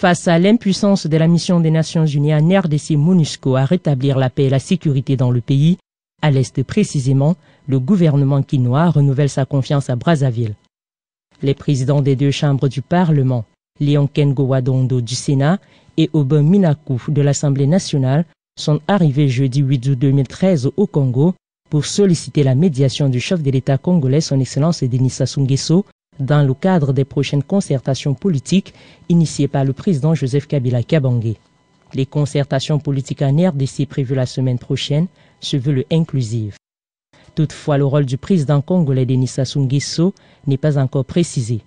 Face à l'impuissance de la mission des Nations Unies en RDC MONUSCO à rétablir la paix et la sécurité dans le pays, à l'Est précisément, le gouvernement quinois renouvelle sa confiance à Brazzaville. Les présidents des deux chambres du Parlement, Léon Kengo-Wadondo du Sénat et Aubin Minakou de l'Assemblée nationale, sont arrivés jeudi 8 août 2013 au Congo pour solliciter la médiation du chef de l'État congolais, son Excellence Denis Sassou Nguesso, dans le cadre des prochaines concertations politiques initiées par le président Joseph Kabila Kabange. Les concertations politiques en RDC prévues la semaine prochaine se veulent inclusives. Toutefois, le rôle du président congolais Denis Sassou Nguesso n'est pas encore précisé.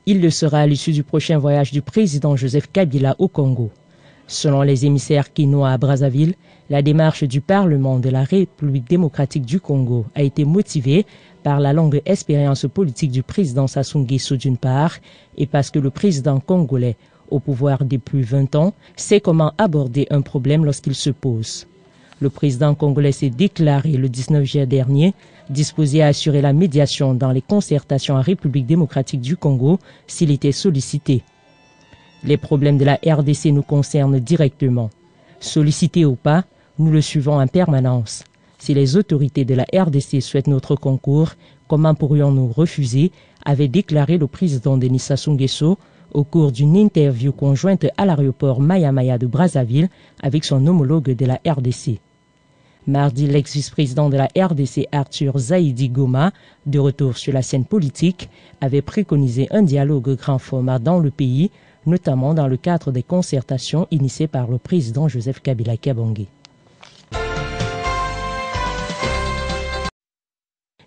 Il le sera à l'issue du prochain voyage du président Joseph Kabila au Congo. Selon les émissaires quinois à Brazzaville, la démarche du Parlement de la République démocratique du Congo a été motivée par la longue expérience politique du président Sassou Nguesso d'une part et parce que le président congolais, au pouvoir depuis 20 ans, sait comment aborder un problème lorsqu'il se pose. Le président congolais s'est déclaré le 19 juillet dernier disposé à assurer la médiation dans les concertations en République démocratique du Congo s'il était sollicité. Les problèmes de la RDC nous concernent directement. Sollicités ou pas, nous le suivons en permanence. Si les autorités de la RDC souhaitent notre concours, comment pourrions-nous refuser, avait déclaré le président Denis Sassou Nguesso au cours d'une interview conjointe à l'aéroport Maya-Maya de Brazzaville avec son homologue de la RDC. Mardi, l'ex-vice-président de la RDC Arthur Zaïdi Goma, de retour sur la scène politique, avait préconisé un dialogue grand format dans le pays, notamment dans le cadre des concertations initiées par le président Joseph Kabila Kabange.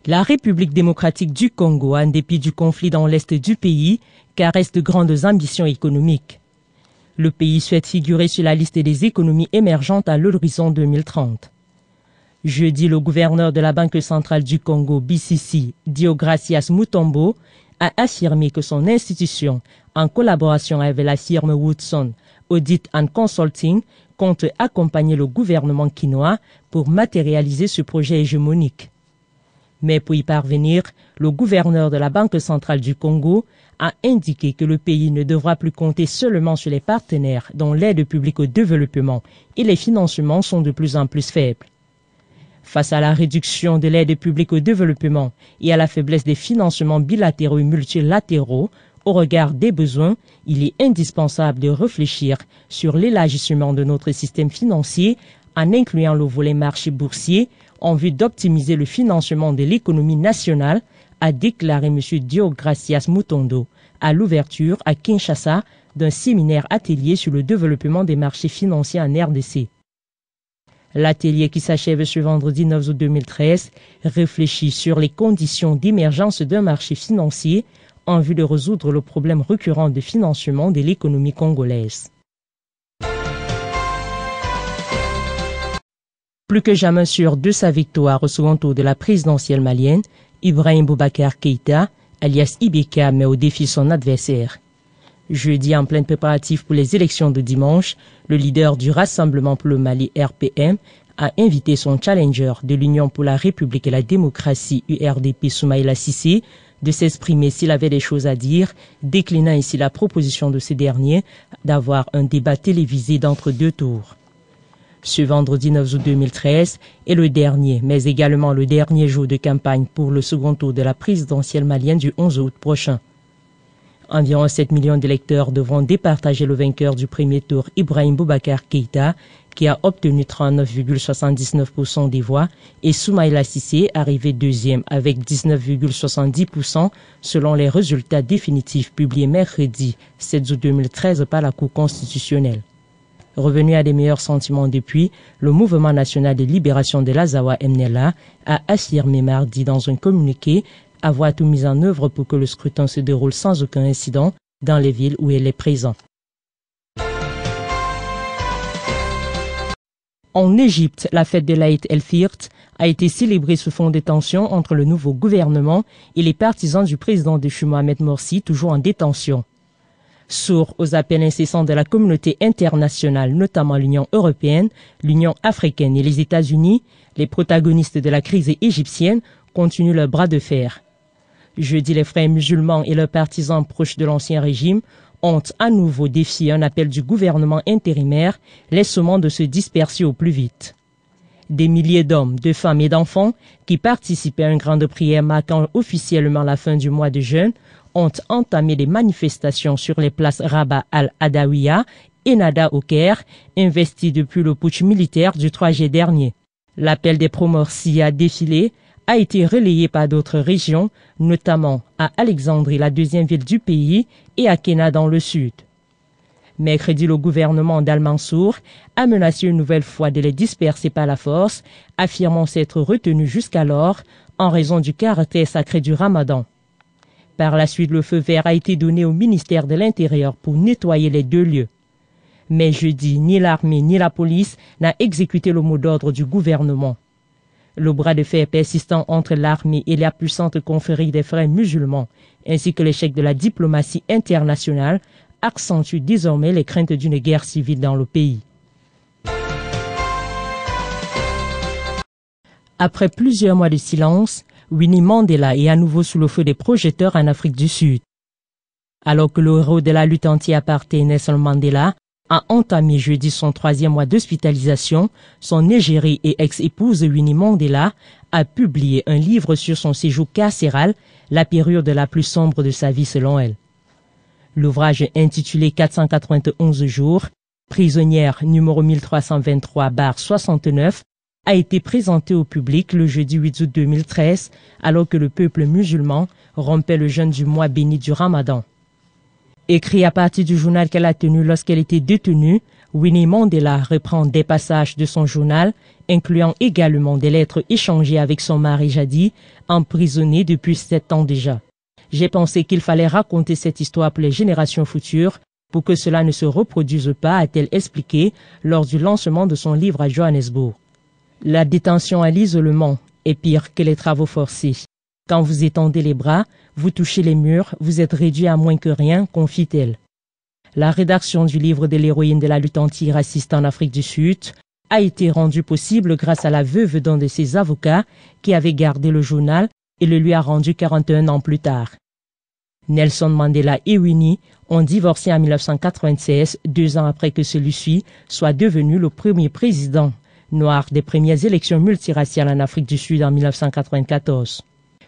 La République démocratique du Congo, en dépit du conflit dans l'est du pays, caresse de grandes ambitions économiques. Le pays souhaite figurer sur la liste des économies émergentes à l'horizon 2030. Jeudi, le gouverneur de la Banque centrale du Congo, BCC, Deogracias Mutombo, a affirmé que son institution, en collaboration avec la firme Woodson Audit and Consulting, compte accompagner le gouvernement quinois pour matérialiser ce projet hégémonique. Mais pour y parvenir, le gouverneur de la Banque centrale du Congo a indiqué que le pays ne devra plus compter seulement sur les partenaires dont l'aide publique au développement et les financements sont de plus en plus faibles. Face à la réduction de l'aide publique au développement et à la faiblesse des financements bilatéraux et multilatéraux, au regard des besoins, il est indispensable de réfléchir sur l'élargissement de notre système financier en incluant le volet marché boursier en vue d'optimiser le financement de l'économie nationale, a déclaré M. Deogracias Mutombo à l'ouverture à Kinshasa d'un séminaire atelier sur le développement des marchés financiers en RDC. L'atelier qui s'achève ce vendredi 9 août 2013 réfléchit sur les conditions d'émergence d'un marché financier en vue de résoudre le problème récurrent de financement de l'économie congolaise. Plus que jamais sûr de sa victoire au second tour de la présidentielle malienne, Ibrahim Boubacar Keïta, alias Ibeka, met au défi son adversaire. Jeudi, en plein préparatif pour les élections de dimanche, le leader du Rassemblement pour le Mali RPM a invité son challenger de l'Union pour la République et la démocratie URDP Soumaïla Cissé de s'exprimer s'il avait des choses à dire, déclinant ici la proposition de ce dernier d'avoir un débat télévisé d'entre deux tours. Ce vendredi 9 août 2013 est le dernier, mais également le dernier jour de campagne pour le second tour de la présidentielle malienne du 11 août prochain. Environ 7 millions d'électeurs devront départager le vainqueur du premier tour, Ibrahim Boubacar Keïta, qui a obtenu 39,79% des voix, et Soumaïla Cissé, arrivé deuxième avec 19,70% selon les résultats définitifs publiés mercredi 7 août 2013 par la Cour constitutionnelle. Revenu à des meilleurs sentiments depuis, le Mouvement national de libération de l'Azawa MNLA a affirmé mardi dans un communiqué avoir tout mis en œuvre pour que le scrutin se déroule sans aucun incident dans les villes où il est présent. En Égypte, la fête de l'Aïd el-Fitr a été célébrée sous fond de tension entre le nouveau gouvernement et les partisans du président déchu Mohamed Morsi, toujours en détention. Sourds aux appels incessants de la communauté internationale, notamment l'Union européenne, l'Union africaine et les États-Unis, les protagonistes de la crise égyptienne continuent leur bras de fer. Jeudi, les frères musulmans et leurs partisans proches de l'ancien régime ont à nouveau défié un appel du gouvernement intérimaire, les sommant de se disperser au plus vite. Des milliers d'hommes, de femmes et d'enfants qui participaient à une grande prière marquant officiellement la fin du mois de jeûne ont entamé des manifestations sur les places Rabat al-Adawiya et Nada au Caire, investies depuis le putsch militaire du 3 juillet dernier. L'appel des pro-Morsi à défiler a été relayé par d'autres régions, notamment à Alexandrie, la deuxième ville du pays, et à Kenna dans le sud. Mercredi, le gouvernement d'Al-Mansour a menacé une nouvelle fois de les disperser par la force, affirmant s'être retenu jusqu'alors en raison du caractère sacré du Ramadan. Par la suite, le feu vert a été donné au ministère de l'Intérieur pour nettoyer les deux lieux. Mais jeudi, ni l'armée ni la police n'a exécuté le mot d'ordre du gouvernement. Le bras de fer persistant entre l'armée et la puissante confrérie des frères musulmans, ainsi que l'échec de la diplomatie internationale, accentue désormais les craintes d'une guerre civile dans le pays. Après plusieurs mois de silence, Winnie Mandela est à nouveau sous le feu des projecteurs en Afrique du Sud. Alors que le héros de la lutte anti-apartheid Nelson Mandela a entamé jeudi son 3e mois d'hospitalisation, son égérie et ex-épouse Winnie Mandela a publié un livre sur son séjour carcéral, la période la plus sombre de sa vie selon elle. L'ouvrage intitulé 491 jours, prisonnière numéro 1323/69, a été présenté au public le jeudi 8 août 2013, alors que le peuple musulman rompait le jeûne du mois béni du Ramadan. Écrit à partir du journal qu'elle a tenu lorsqu'elle était détenue, Winnie Mandela reprend des passages de son journal, incluant également des lettres échangées avec son mari jadis, emprisonné depuis 7 ans déjà. J'ai pensé qu'il fallait raconter cette histoire pour les générations futures pour que cela ne se reproduise pas, a-t-elle expliqué lors du lancement de son livre à Johannesburg. La détention à l'isolement est pire que les travaux forcés. Quand vous étendez les bras, vous touchez les murs, vous êtes réduit à moins que rien, confie-t-elle. La rédaction du livre de l'héroïne de la lutte anti-raciste en Afrique du Sud a été rendue possible grâce à la veuve d'un de ses avocats qui avait gardé le journal et le lui a rendu 41 ans plus tard. Nelson Mandela et Winnie ont divorcé en 1996, 2 ans après que celui-ci soit devenu le premier président noir des premières élections multiraciales en Afrique du Sud en 1994.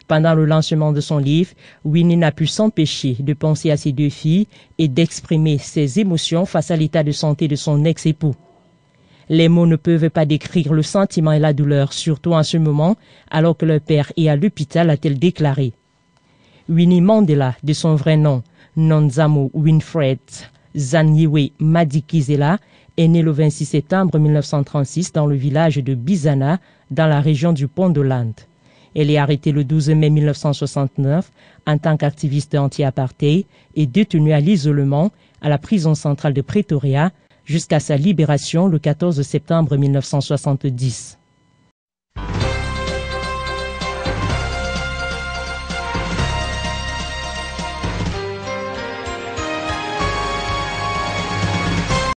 Pendant le lancement de son livre, Winnie n'a pu s'empêcher de penser à ses 2 filles et d'exprimer ses émotions face à l'état de santé de son ex-époux. Les mots ne peuvent pas décrire le sentiment et la douleur, surtout en ce moment, alors que leur père est à l'hôpital, a-t-elle déclaré. Winnie Mandela, de son vrai nom, Nonzamo Winfred Zanyiwe Madikizela, est née le 26 septembre 1936 dans le village de Bizana, dans la région du Pondoland. Elle est arrêtée le 12 mai 1969 en tant qu'activiste anti-apartheid et détenue à l'isolement à la prison centrale de Pretoria jusqu'à sa libération le 14 septembre 1970.